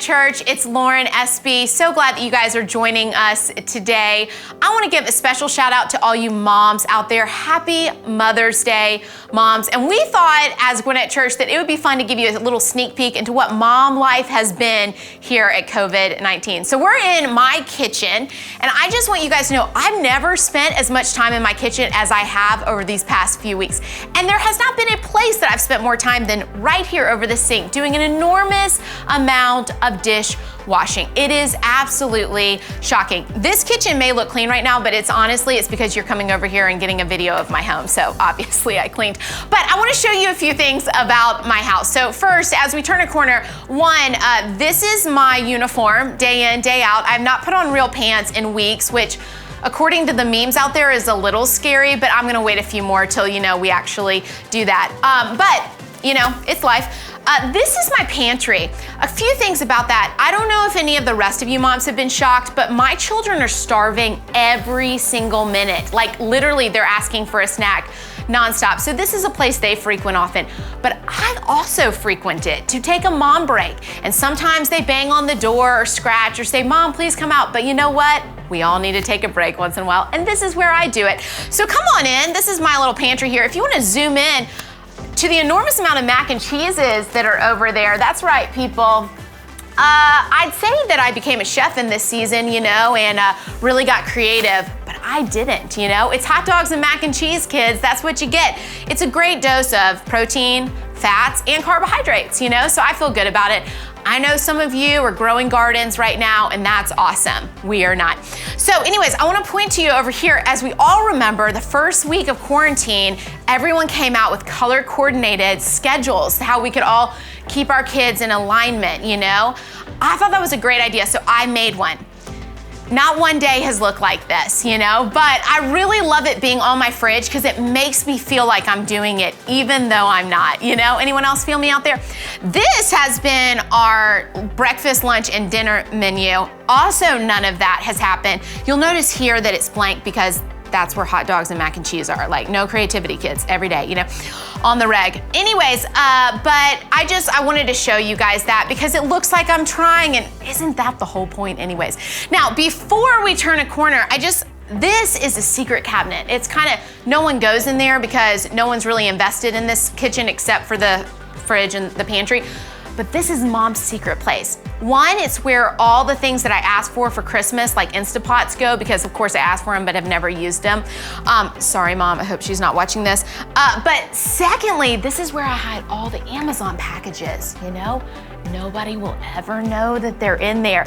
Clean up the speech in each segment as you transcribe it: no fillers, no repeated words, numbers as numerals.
Church. It's Lauren SB. So glad that you guys are joining us today. I want to give a special shout out to all you moms out there. Happy Mother's Day, moms. And we thought as Gwinnett Church that it would be fun to give you a little sneak peek into what mom life has been here at COVID-19. So we're in my kitchen, and I just want you guys to know I've never spent as much time in my kitchen as I have over these past few weeks. And there has not been a place that I've spent more time than right here over the sink doing an enormous amount of dish washing. It is absolutely shocking. This kitchen may look clean right now, but it's because you're coming over here and getting a video of my home. So obviously I cleaned. But I want to show you a few things about my house. So first, as we turn a corner, this is my uniform day in, day out. I've not put on real pants in weeks, which according to the memes out there is a little scary, but I'm gonna wait a few more till we actually do that. But it's life. This is my pantry. A few things about that. I don't know if any of the rest of you moms have been shocked, but my children are starving every single minute. Like literally they're asking for a snack nonstop. So this is a place they frequent often, but I also frequent it to take a mom break. And sometimes they bang on the door or scratch or say, "Mom, please come out." But you know what? We all need to take a break once in a while. And this is where I do it. So come on in. This is my little pantry here. If you want to zoom in to the enormous amount of mac and cheeses that are over there. That's right, people. I'd say that I became a chef in this season, and really got creative, but I didn't, It's hot dogs and mac and cheese, kids. That's what you get. It's a great dose of protein, fats, and carbohydrates, so I feel good about it. I know some of you are growing gardens right now, and that's awesome. We are not. So anyways, I want to point to you over here. As we all remember, the first week of quarantine, everyone came out with color coordinated schedules, how we could all keep our kids in alignment, I thought that was a great idea, so I made one. Not one day has looked like this, but I really love it being on my fridge because it makes me feel like I'm doing it even though I'm not, Anyone else feel me out there? This has been our breakfast, lunch, and dinner menu. Also, none of that has happened. You'll notice here that it's blank because that's where hot dogs and mac and cheese are. Like no creativity, kids, every day, on the reg. Anyways, but I wanted to show you guys that because it looks like I'm trying, and isn't that the whole point anyways? Now, before we turn a corner, this is a secret cabinet. It's no one goes in there because no one's really invested in this kitchen except for the fridge and the pantry. But this is Mom's secret place. One, it's where all the things that I asked for Christmas, like Instapots, go, because of course I asked for them but have never used them. Sorry, Mom, I hope she's not watching this. But secondly, this is where I hide all the Amazon packages, Nobody will ever know that they're in there.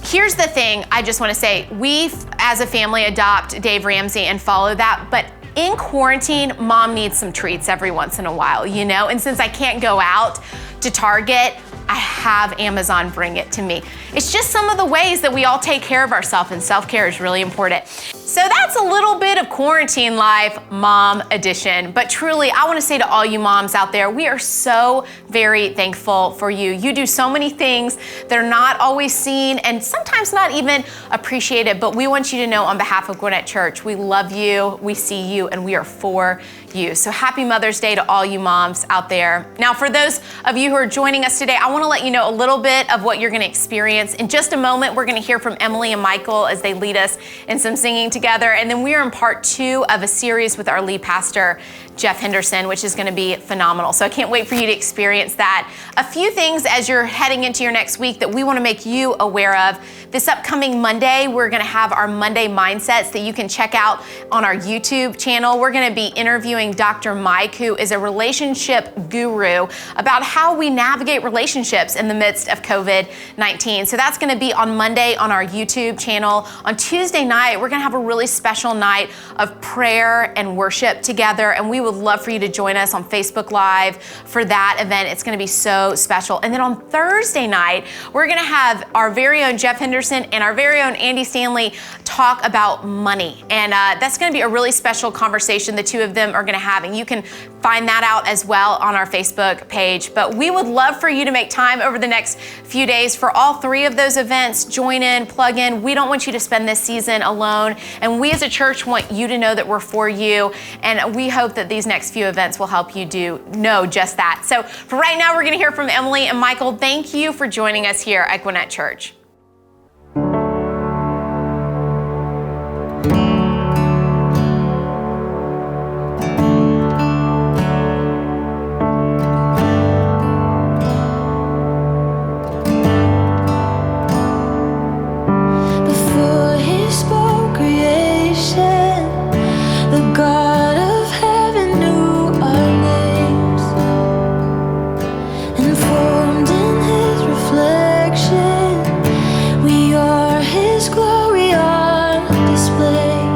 Here's the thing I just wanna say, we as a family adopt Dave Ramsey and follow that, but in quarantine, Mom needs some treats every once in a while, And since I can't go out to Target, I have Amazon bring it to me. It's just some of the ways that we all take care of ourselves, and self-care is really important. So that's a little bit of quarantine life, mom edition. But truly, I want to say to all you moms out there, we are so very thankful for you. You do so many things that are not always seen and sometimes not even appreciated, but we want you to know on behalf of Gwinnett Church, we love you, we see you, and we are for you. So happy Mother's Day to all you moms out there. Now, for those of you who are joining us today, I want to let you know a little bit of what you're going to experience. In just a moment, we're going to hear from Emily and Michael as they lead us in some singing together. And then we are in part 2 of a series with our lead pastor, Jeff Henderson, which is going to be phenomenal. So I can't wait for you to experience that. A few things as you're heading into your next week that we want to make you aware of. This upcoming Monday, we're going to have our Monday Mindsets that you can check out on our YouTube channel. We're going to be interviewing Dr. Mike, who is a relationship guru, about how we navigate relationships in the midst of COVID-19. So that's going to be on Monday on our YouTube channel. On Tuesday night, we're going to have a really special night of prayer and worship together, and we would love for you to join us on Facebook Live for that event. It's going to be so special. And then on Thursday night, we're going to have our very own Jeff Henderson Henderson and our very own Andy Stanley talk about money. And that's gonna be a really special conversation the two of them are gonna have. And you can find that out as well on our Facebook page. But we would love for you to make time over the next few days for all three of those events. Join in, plug in. We don't want you to spend this season alone. And we as a church want you to know that we're for you. And we hope that these next few events will help you know just that. So for right now, we're gonna hear from Emily and Michael. Thank you for joining us here at Gwinnett Church. His glory on display.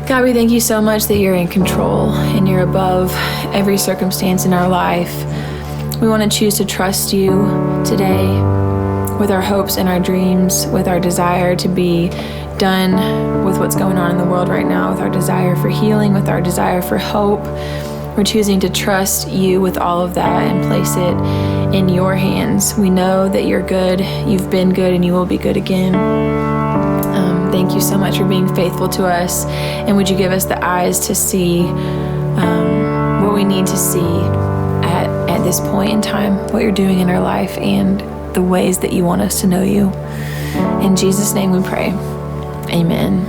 God, we thank you so much that you're in control and you're above every circumstance in our life. We want to choose to trust you today with our hopes and our dreams, with our desire to be done with what's going on in the world right now, with our desire for healing, with our desire for hope. We're choosing to trust you with all of that and place it in your hands. We know that you're good, you've been good, and you will be good again. Thank you so much for being faithful to us. And would you give us the eyes to see what we need to see at this point in time, what you're doing in our life and the ways that you want us to know you. In Jesus' name we pray. Amen.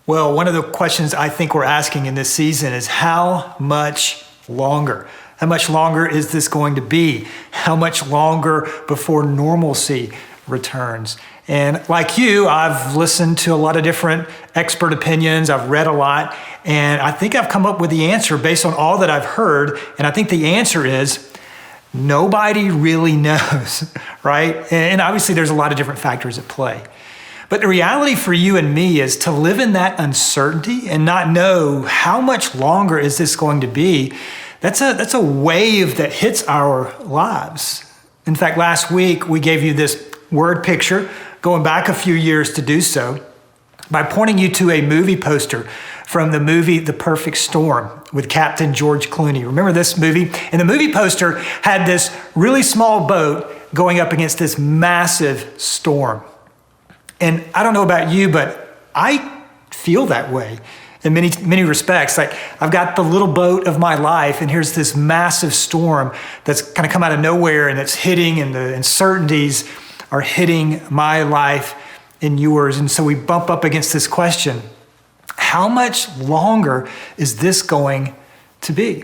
Well, one of the questions I think we're asking in this season is how much longer? How much longer is this going to be? How much longer before normalcy returns? And like you, I've listened to a lot of different expert opinions. I've read a lot, and I think I've come up with the answer based on all that I've heard. And I think the answer is nobody really knows, right? And obviously there's a lot of different factors at play. But the reality for you and me is to live in that uncertainty and not know how much longer is this going to be. That's a wave that hits our lives. In fact, last week we gave you this word picture, going back a few years to do so, by pointing you to a movie poster from the movie The Perfect Storm with Captain George Clooney. Remember this movie? And the movie poster had this really small boat going up against this massive storm. And I don't know about you, but I feel that way in many respects. Like, I've got the little boat of my life, and here's this massive storm that's kind of come out of nowhere, and it's hitting, and the uncertainties are hitting my life and yours. And so we bump up against this question: how much longer is this going to be?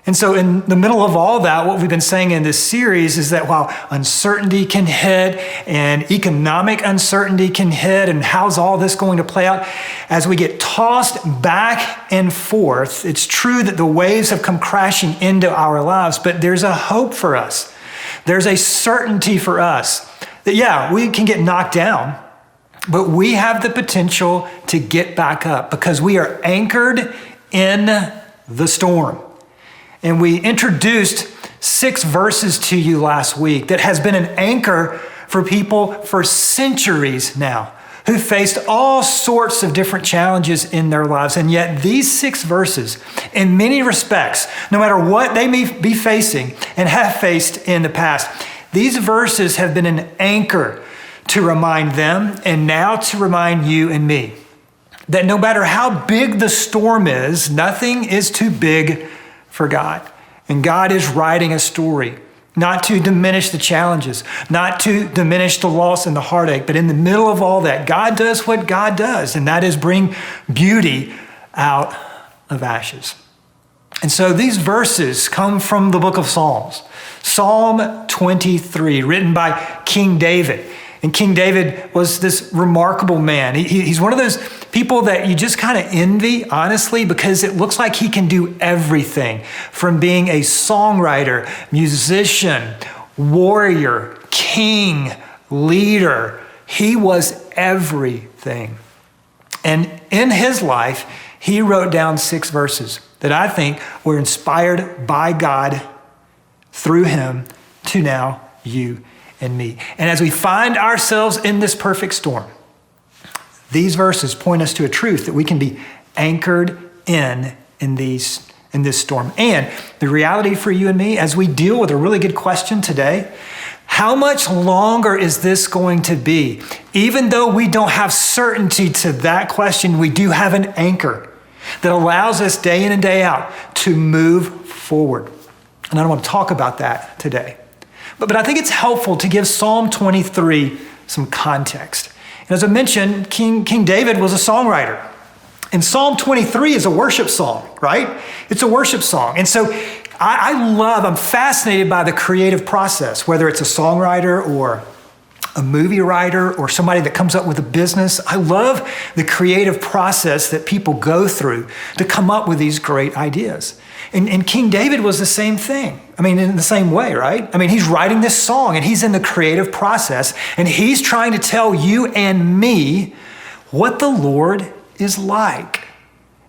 And so in the middle of all that, what we've been saying in this series is that while uncertainty can hit and economic uncertainty can hit, and how's all this going to play out, as we get tossed back and forth, it's true that the waves have come crashing into our lives, but there's a hope for us. There's a certainty for us that, yeah, we can get knocked down, but we have the potential to get back up because we are anchored in the storm. And we introduced 6 verses to you last week that has been an anchor for people for centuries now, who faced all sorts of different challenges in their lives. And yet these 6 verses, in many respects, no matter what they may be facing and have faced in the past, these verses have been an anchor to remind them, and now to remind you and me, that no matter how big the storm is, nothing is too big for God. And God is writing a story, not to diminish the challenges, not to diminish the loss and the heartache, but in the middle of all that, God does what God does, and that is bring beauty out of ashes. And so these verses come from the book of Psalms, Psalm 23, written by King David. And King David was this remarkable man. He's one of those people that you just kind of envy, honestly, because it looks like he can do everything from being a songwriter, musician, warrior, king, leader. He was everything. And in his life, he wrote down 6 verses that I think were inspired by God through him to now you and me. And as we find ourselves in this perfect storm, these verses point us to a truth that we can be anchored in this storm. And the reality for you and me, as we deal with a really good question today, how much longer is this going to be? Even though we don't have certainty to that question, we do have an anchor that allows us day in and day out to move forward. And I don't want to talk about that today. But I think it's helpful to give Psalm 23 some context. And as I mentioned, King David was a songwriter. And Psalm 23 is a worship song, right? It's a worship song. And so I'm fascinated by the creative process, whether it's a songwriter or a movie writer, or somebody that comes up with a business. I love the creative process that people go through to come up with these great ideas. And King David was the same thing. I mean, in the same way, right? I mean, he's writing this song and he's in the creative process and he's trying to tell you and me what the Lord is like.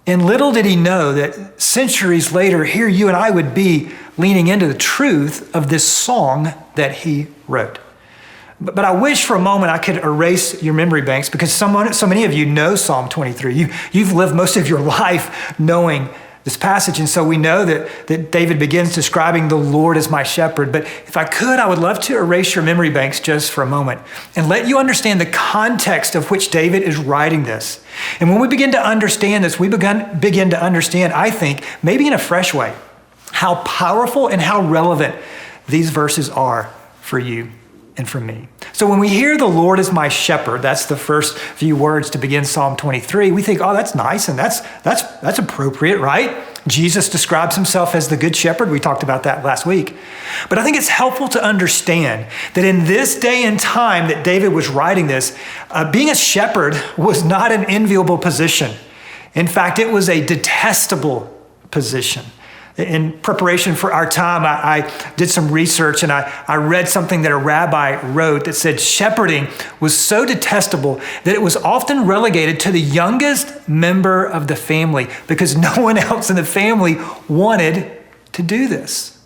And little did he know that centuries later, here you and I would be leaning into the truth of this song that he wrote. But I wish for a moment I could erase your memory banks, because so many of you know Psalm 23. You've lived most of your life knowing this passage. And so we know that David begins describing the Lord as my shepherd. But if I could, I would love to erase your memory banks just for a moment and let you understand the context of which David is writing this. And when we begin to understand this, we begin to understand, I think, maybe in a fresh way, how powerful and how relevant these verses are for you and for me. So when we hear the Lord is my shepherd, that's the first few words to begin Psalm 23, we think, oh, that's nice and that's appropriate, right? Jesus describes himself as the good shepherd. We talked about that last week. But I think it's helpful to understand that in this day and time that David was writing this, being a shepherd was not an enviable position. In fact, it was a detestable position. In preparation for our time, I did some research and I read something that a rabbi wrote that said shepherding was so detestable that it was often relegated to the youngest member of the family because no one else in the family wanted to do this.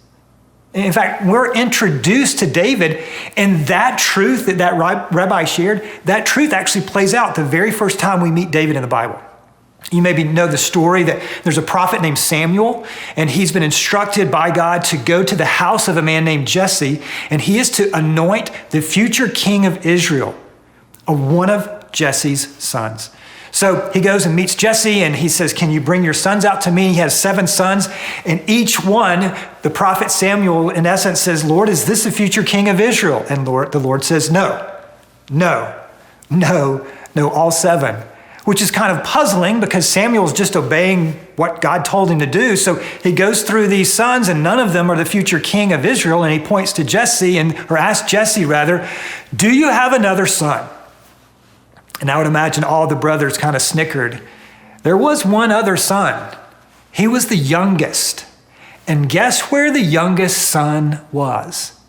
In fact, we're introduced to David, and that truth that rabbi shared, that truth actually plays out the very first time we meet David in the Bible. You maybe know the story that there's a prophet named Samuel, and he's been instructed by God to go to the house of a man named Jesse, and he is to anoint the future king of Israel, one of Jesse's sons. So he goes and meets Jesse, and he says, can you bring your sons out to me? He has 7 sons, and each one, the prophet Samuel, in essence, says, Lord, is this the future king of Israel? And the Lord says, no, all 7. Which is kind of puzzling because Samuel's just obeying what God told him to do. So he goes through these sons and none of them are the future king of Israel. And he points to Jesse or asks Jesse rather, do you have another son? And I would imagine all the brothers kind of snickered. There was one other son. He was the youngest. And guess where the youngest son was?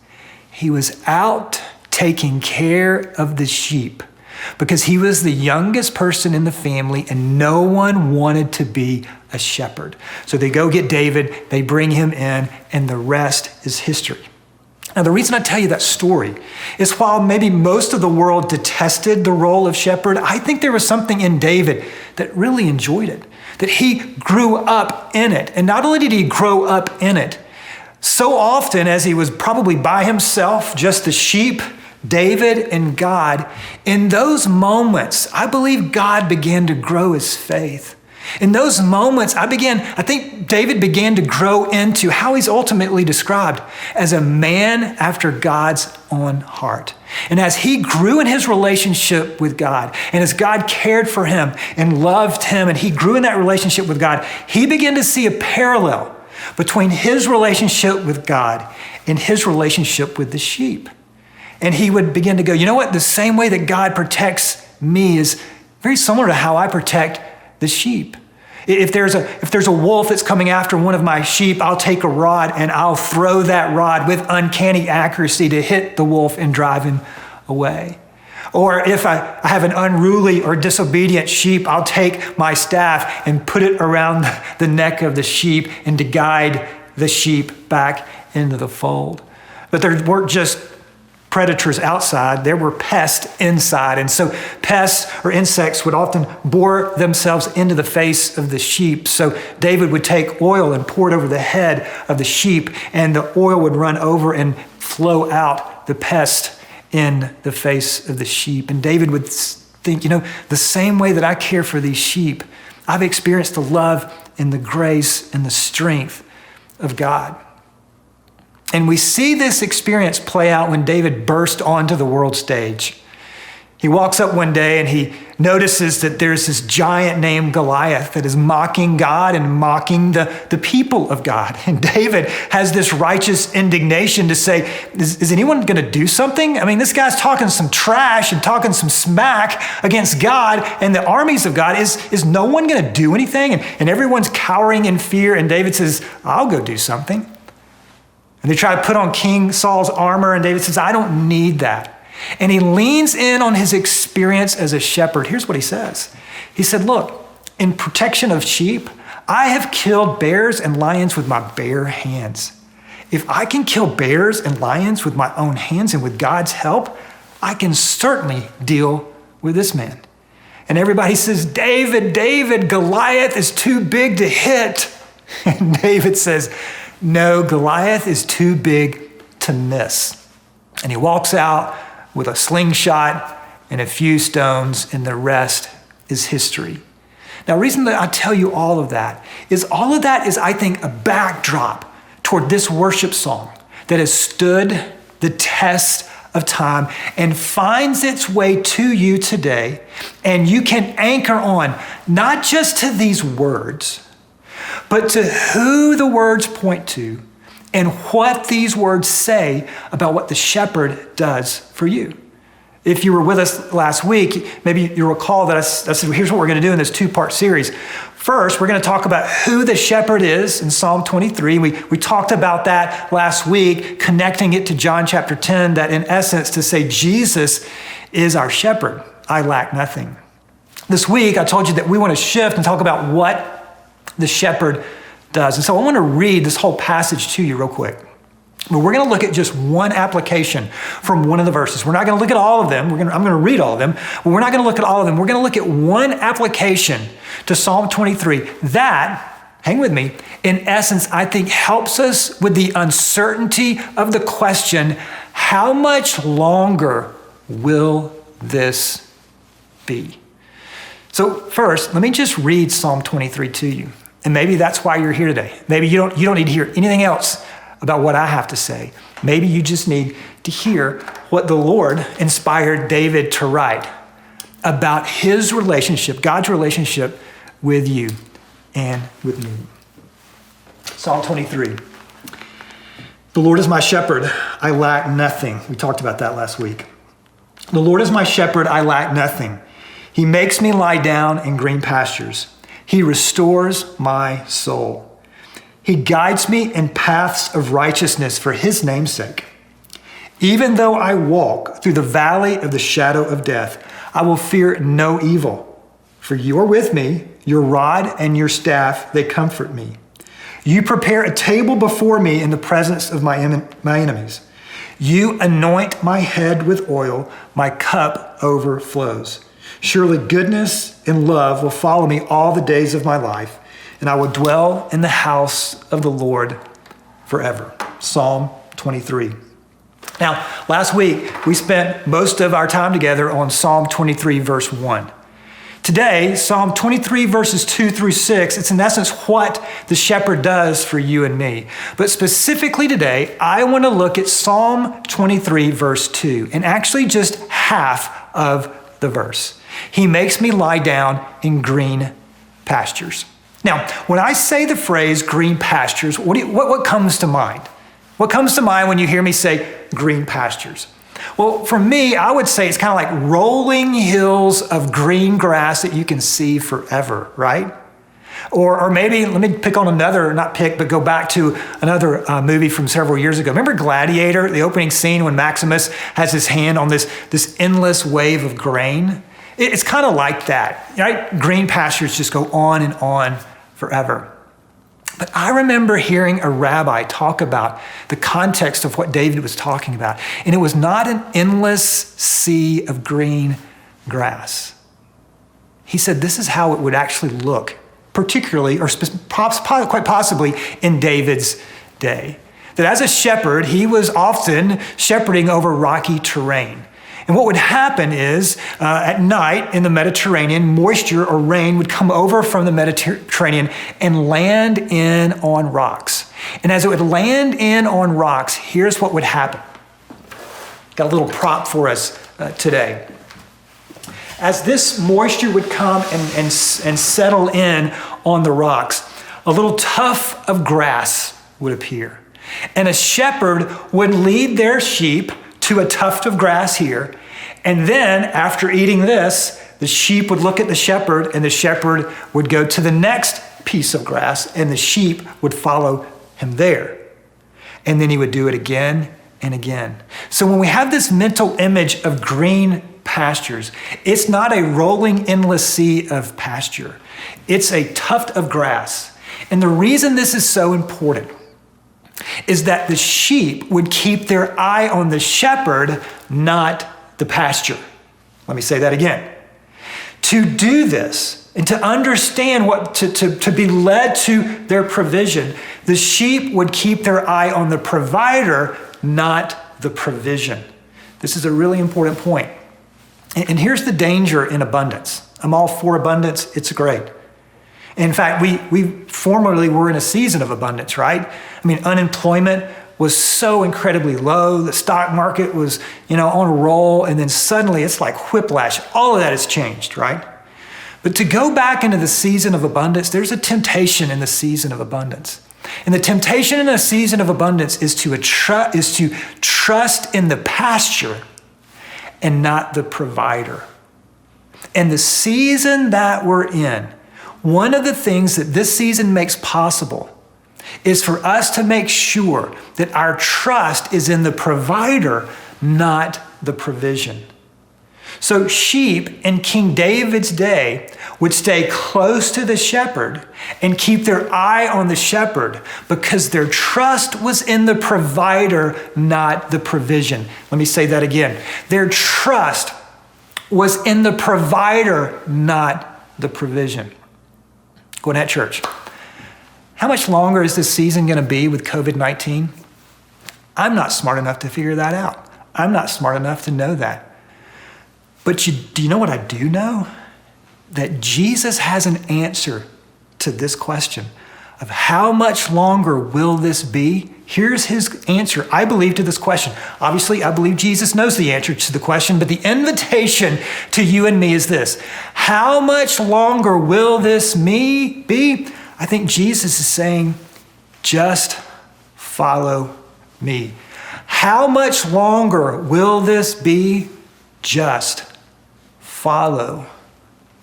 He was out taking care of the sheep. Because he was the youngest person in the family and no one wanted to be a shepherd. So they go get David, they bring him in, and the rest is history. Now, the reason I tell you that story is while maybe most of the world detested the role of shepherd, I think there was something in David that really enjoyed it, that he grew up in it. And not only did he grow up in it, so often as he was probably by himself, just the sheep, David and God, in those moments, I believe God began to grow his faith. In those moments, I think David began to grow into how he's ultimately described as a man after God's own heart. And as he grew in his relationship with God, and as God cared for him and loved him, and he grew in that relationship with God, he began to see a parallel between his relationship with God and his relationship with the sheep. And he would begin to go, you know what? The same way that God protects me is very similar to how I protect the sheep. If there's a wolf that's coming after one of my sheep, I'll take a rod and I'll throw that rod with uncanny accuracy to hit the wolf and drive him away. Or if I have an unruly or disobedient sheep, I'll take my staff and put it around the neck of the sheep and to guide the sheep back into the fold. But there weren't just predators outside, there were pests inside. And so pests or insects would often bore themselves into the face of the sheep. So David would take oil and pour it over the head of the sheep, and the oil would run over and flow out the pest in the face of the sheep. And David would think, the same way that I care for these sheep, I've experienced the love and the grace and the strength of God. And we see this experience play out when David burst onto the world stage. He walks up one day and he notices that there's this giant named Goliath that is mocking God and mocking the people of God. And David has this righteous indignation to say, is anyone going to do something? I mean, this guy's talking some trash and talking some smack against God and the armies of God. Is no one going to do anything? And everyone's cowering in fear. And David says, I'll go do something. And they try to put on King Saul's armor. And David says, I don't need that. And he leans in on his experience as a shepherd. Here's what he says. He said, look, in protection of sheep, I have killed bears and lions with my bare hands. If I can kill bears and lions with my own hands and with God's help, I can certainly deal with this man. And everybody says, David, Goliath is too big to hit. And David says, no, Goliath is too big to miss. And he walks out with a slingshot and a few stones, and the rest is history. Now, the reason that I tell you all of that is I think, a backdrop toward this worship song that has stood the test of time and finds its way to you today. And you can anchor on not just to these words, but to who the words point to and what these words say about what the shepherd does for you. If you were with us last week, maybe you'll recall that I said, here's what we're going to do in this two-part series. First, we're going to talk about who the shepherd is in Psalm 23. We talked about that last week, connecting it to John chapter 10, that in essence to say Jesus is our shepherd. I lack nothing. This week, I told you that we want to shift and talk about what the shepherd does. And so I want to read this whole passage to you real quick. But we're going to look at just one application from one of the verses. We're not going to look at all of them. I'm going to read all of them, but we're not going to look at all of them. We're going to look at one application to Psalm 23 that, hang with me, in essence, I think helps us with the uncertainty of the question, how much longer will this be? So first, let me just read Psalm 23 to you. And maybe that's why you're here today. Maybe you don't need to hear anything else about what I have to say. Maybe you just need to hear what the Lord inspired David to write about his relationship, God's relationship with you and with me. Psalm 23. The Lord is my shepherd, I lack nothing. We talked about that last week. The Lord is my shepherd, I lack nothing. He makes me lie down in green pastures. He restores my soul. He guides me in paths of righteousness for his name's sake. Even though I walk through the valley of the shadow of death, I will fear no evil. For you are with me, your rod and your staff, they comfort me. You prepare a table before me in the presence of my enemies. You anoint my head with oil, my cup overflows. Surely goodness and love will follow me all the days of my life, and I will dwell in the house of the Lord forever. Psalm 23. Now, last week, we spent most of our time together on Psalm 23, verse 1. Today, Psalm 23, verses 2 through 6, it's in essence what the shepherd does for you and me. But specifically today, I want to look at Psalm 23, verse 2, and actually just half of the verse. He makes me lie down in green pastures. Now, when I say the phrase green pastures, what comes to mind? What comes to mind when you hear me say green pastures? Well, for me, I would say it's kind of like rolling hills of green grass that you can see forever, right? Or maybe, let me pick on another, not pick, but go back to another movie from several years ago. Remember Gladiator, the opening scene when Maximus has his hand on this endless wave of grain? It's kind of like that, right? Green pastures just go on and on forever. But I remember hearing a rabbi talk about the context of what David was talking about. And it was not an endless sea of green grass. He said this is how it would actually look, particularly, or quite possibly, in David's day. That as a shepherd, he was often shepherding over rocky terrain. And what would happen is, at night in the Mediterranean, moisture or rain would come over from the Mediterranean and land in on rocks. And as it would land in on rocks, here's what would happen. Got a little prop for us today. As this moisture would come and settle in on the rocks, a little tuft of grass would appear. And a shepherd would lead their sheep to a tuft of grass here. And then after eating this, the sheep would look at the shepherd, and the shepherd would go to the next piece of grass, and the sheep would follow him there. And then he would do it again and again. So when we have this mental image of green pastures, it's not a rolling endless sea of pasture. It's a tuft of grass. And the reason this is so important is that the sheep would keep their eye on the shepherd, not the pasture. Let me say that again. To do this and to understand to be led to their provision, the sheep would keep their eye on the provider, not the provision. This is a really important point. And here's the danger in abundance. I'm all for abundance. It's great. In fact, we formerly were in a season of abundance, right? I mean, unemployment was so incredibly low. The stock market was, on a roll. And then suddenly it's like whiplash. All of that has changed, right? But to go back into the season of abundance, there's a temptation in the season of abundance. And the temptation in a season of abundance is to trust in the pasture and not the provider. And the season that we're in, one of the things that this season makes possible is for us to make sure that our trust is in the provider, not the provision. So sheep in King David's day would stay close to the shepherd and keep their eye on the shepherd because their trust was in the provider, not the provision. Let me say that again. Their trust was in the provider, not the provision. Gwinnett Church, how much longer is this season going to be with COVID-19? I'm not smart enough to figure that out. I'm not smart enough to know that. But do you know what I do know? That Jesus has an answer to this question of how much longer will this be? Here's his answer, I believe, to this question. Obviously, I believe Jesus knows the answer to the question, but the invitation to you and me is this. How much longer will this be? I think Jesus is saying, just follow me. How much longer will this be? Just follow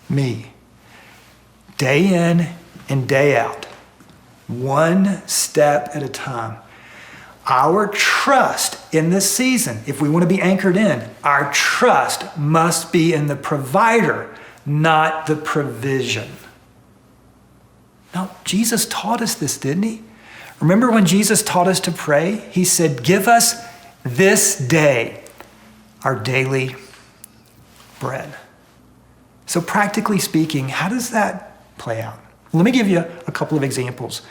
me. Day in and day out, one step at a time. Our trust in this season, if we want to be anchored in, our trust must be in the provider, not the provision. Now, Jesus taught us this, didn't he? Remember when Jesus taught us to pray? He said, give us this day our daily bread. So practically speaking, how does that play out? Let me give you a couple of examples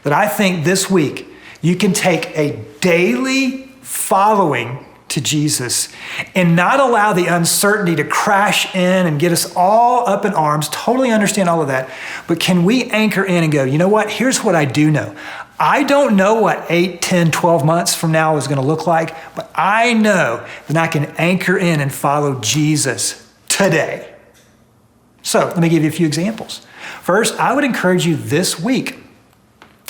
that I think this week you can take a daily following to Jesus and not allow the uncertainty to crash in and get us all up in arms. Totally understand all of that. But can we anchor in and go, you know what? Here's what I do know. I don't know what 8, 10, 12 months from now is going to look like, but I know that I can anchor in and follow Jesus today. So let me give you a few examples. First, I would encourage you this week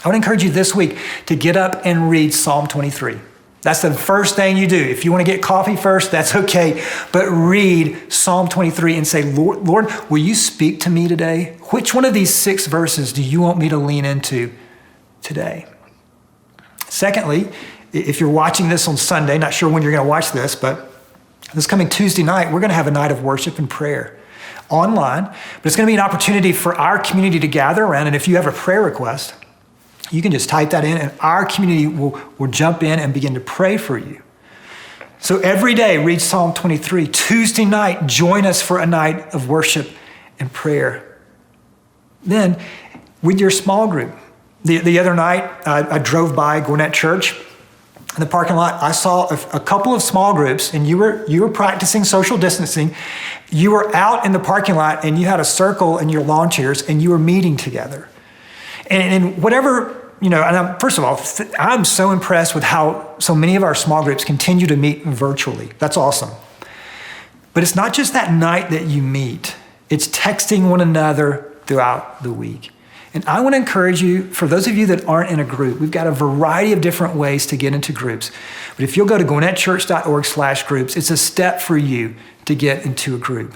to get up and read Psalm 23. That's the first thing you do. If you want to get coffee first, that's okay. But read Psalm 23 and say, Lord, will you speak to me today? Which one of these 6 verses do you want me to lean into today? Secondly, if you're watching this on Sunday, not sure when you're going to watch this, but this coming Tuesday night, we're going to have a night of worship and prayer online. But it's going to be an opportunity for our community to gather around. And if you have a prayer request, you can just type that in and our community will jump in and begin to pray for you. So every day, read Psalm 23. Tuesday night, join us for a night of worship and prayer. Then, with your small group. The other night, I drove by Gwinnett Church. In the parking lot, I saw a couple of small groups, and you were practicing social distancing. You were out in the parking lot, and you had a circle in your lawn chairs, and you were meeting together. And whatever, and first of all, I'm so impressed with how so many of our small groups continue to meet virtually. That's awesome. But it's not just that night that you meet. It's texting one another throughout the week. And I want to encourage you, for those of you that aren't in a group, we've got a variety of different ways to get into groups. But if you'll go to gwinnettchurch.org/groups, it's a step for you to get into a group.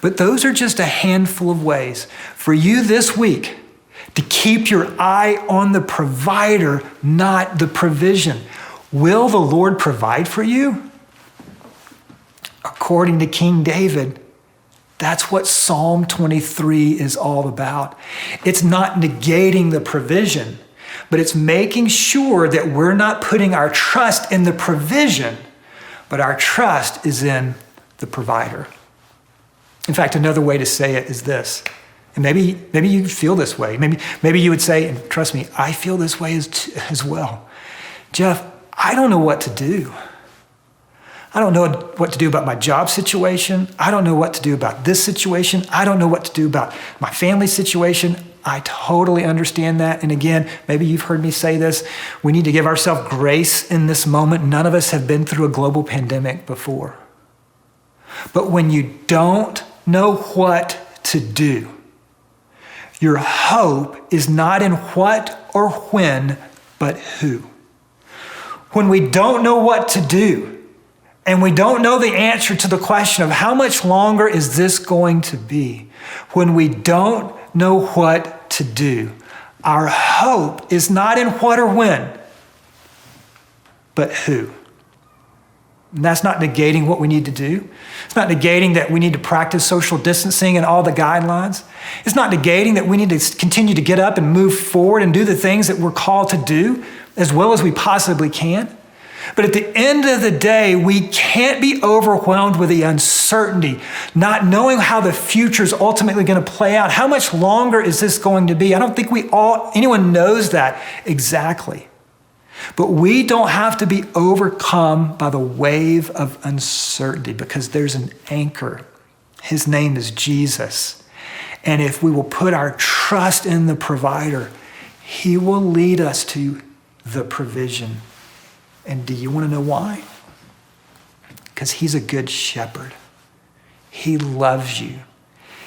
But those are just a handful of ways for you this week to keep your eye on the provider, not the provision. Will the Lord provide for you? According to King David, that's what Psalm 23 is all about. It's not negating the provision, but it's making sure that we're not putting our trust in the provision, but our trust is in the provider. In fact, another way to say it is this, and maybe you feel this way. Maybe you would say, and trust me, I feel this way as well. Jeff, I don't know what to do. I don't know what to do about my job situation. I don't know what to do about this situation. I don't know what to do about my family situation. I totally understand that. And again, maybe you've heard me say this. We need to give ourselves grace in this moment. None of us have been through a global pandemic before. But when you don't know what to do, your hope is not in what or when, but who. When we don't know what to do, and we don't know the answer to the question of how much longer is this going to be, when we don't know what to do, our hope is not in what or when, but who. And that's not negating what we need to do. It's not negating that we need to practice social distancing and all the guidelines. It's not negating that we need to continue to get up and move forward and do the things that we're called to do as well as we possibly can. But at the end of the day, we can't be overwhelmed with the uncertainty, not knowing how the future is ultimately going to play out. How much longer is this going to be? I don't think anyone knows that exactly. But we don't have to be overcome by the wave of uncertainty because there's an anchor. His name is Jesus. And if we will put our trust in the provider, he will lead us to the provision. And do you want to know why? Because he's a good shepherd. He loves you.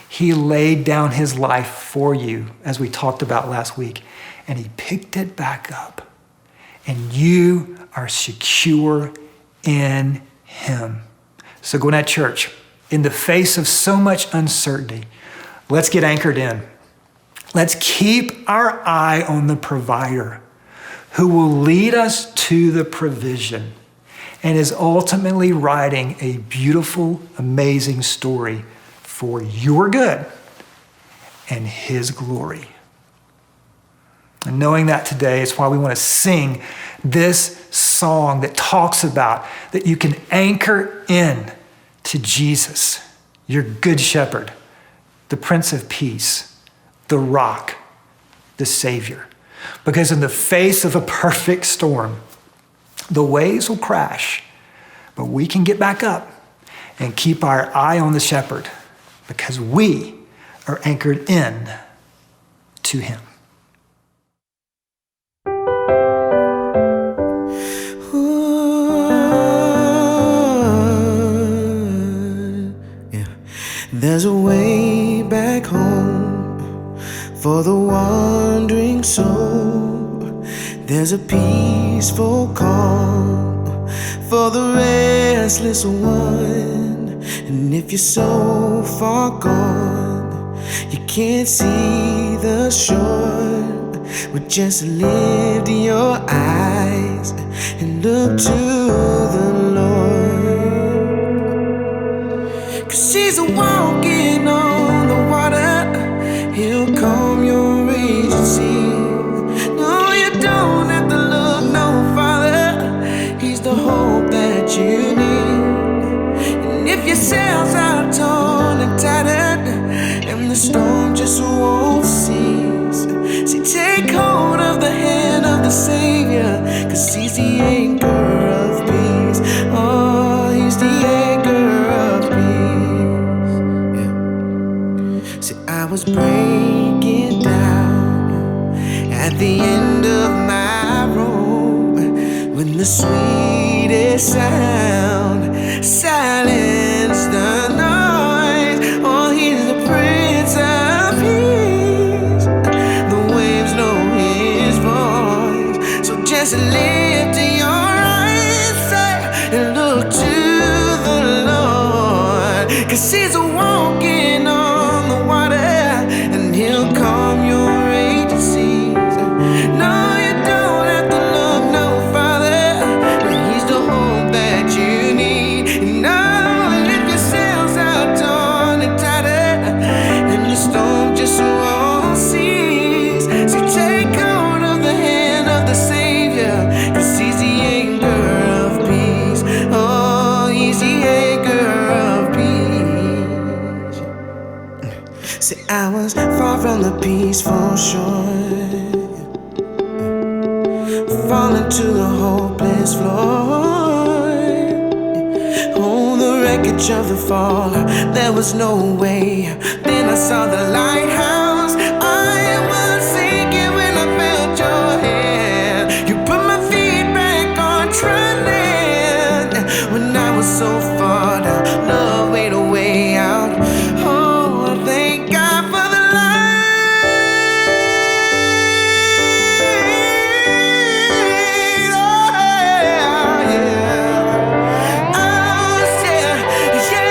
He laid down his life for you, as we talked about last week, and he picked it back up. And you are secure in him. So Gwinnett Church, in the face of so much uncertainty, let's get anchored in. Let's keep our eye on the provider who will lead us to the provision and is ultimately writing a beautiful, amazing story for your good and his glory. And knowing that today is why we want to sing this song that talks about that you can anchor in to Jesus, your good shepherd, the Prince of Peace, the rock, the Savior. Because in the face of a perfect storm, the waves will crash, but we can get back up and keep our eye on the shepherd because we are anchored in to him. There's a way back home for the wandering soul. There's a peaceful calm for the restless one. And if you're so far gone, you can't see the shore, well, just lift your eyes and look to the Lord. 'Cause he's walking on the water, he'll calm your raging sea. No, you don't have to look no farther, he's the hope that you need. And if your sails are torn and tattered, and the storm just won't cease, see, take hold of the hand of the Savior, 'cause he's the anchor of peace. Oh, he's the anchor of peace. Yeah. See, I was breaking down at the end of my road when the sweetest sound silenced the I was far from the peaceful shore, falling to the hopeless floor. Oh, the wreckage of the fall, there was no way. Then I saw the lighthouse. I was sinking when I felt your hand. You put my feet back on dry land. When I was so far down, love made a way out. Oh, thank God for the light. Oh, yeah, yeah. Oh, yeah, yeah,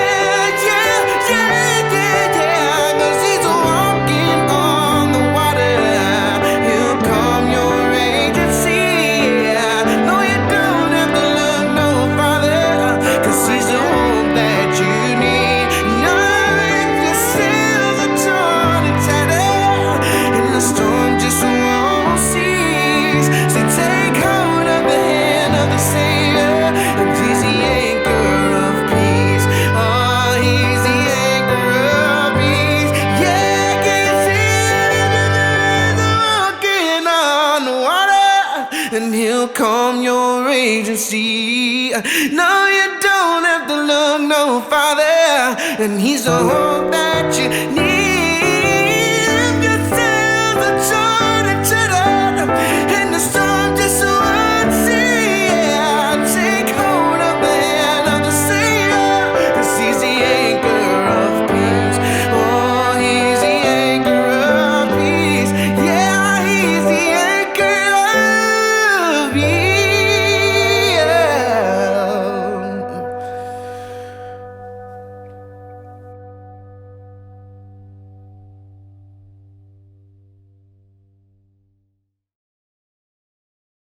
yeah, yeah, yeah, yeah. 'Cause he's walking on the water. He'll calm your raging sea. No, you don't have to look no farther, 'cause he's the hope that you need. No, if your sails are torn and tattered, and the storm just won't cease, so take hold of the hand of the Savior, and he's the anchor of peace. Oh, he's the anchor of peace. Yeah, can you see it? Walking on the water, and he'll calm your raging sea. No, you don't have to look no farther, and he's the hope that you need.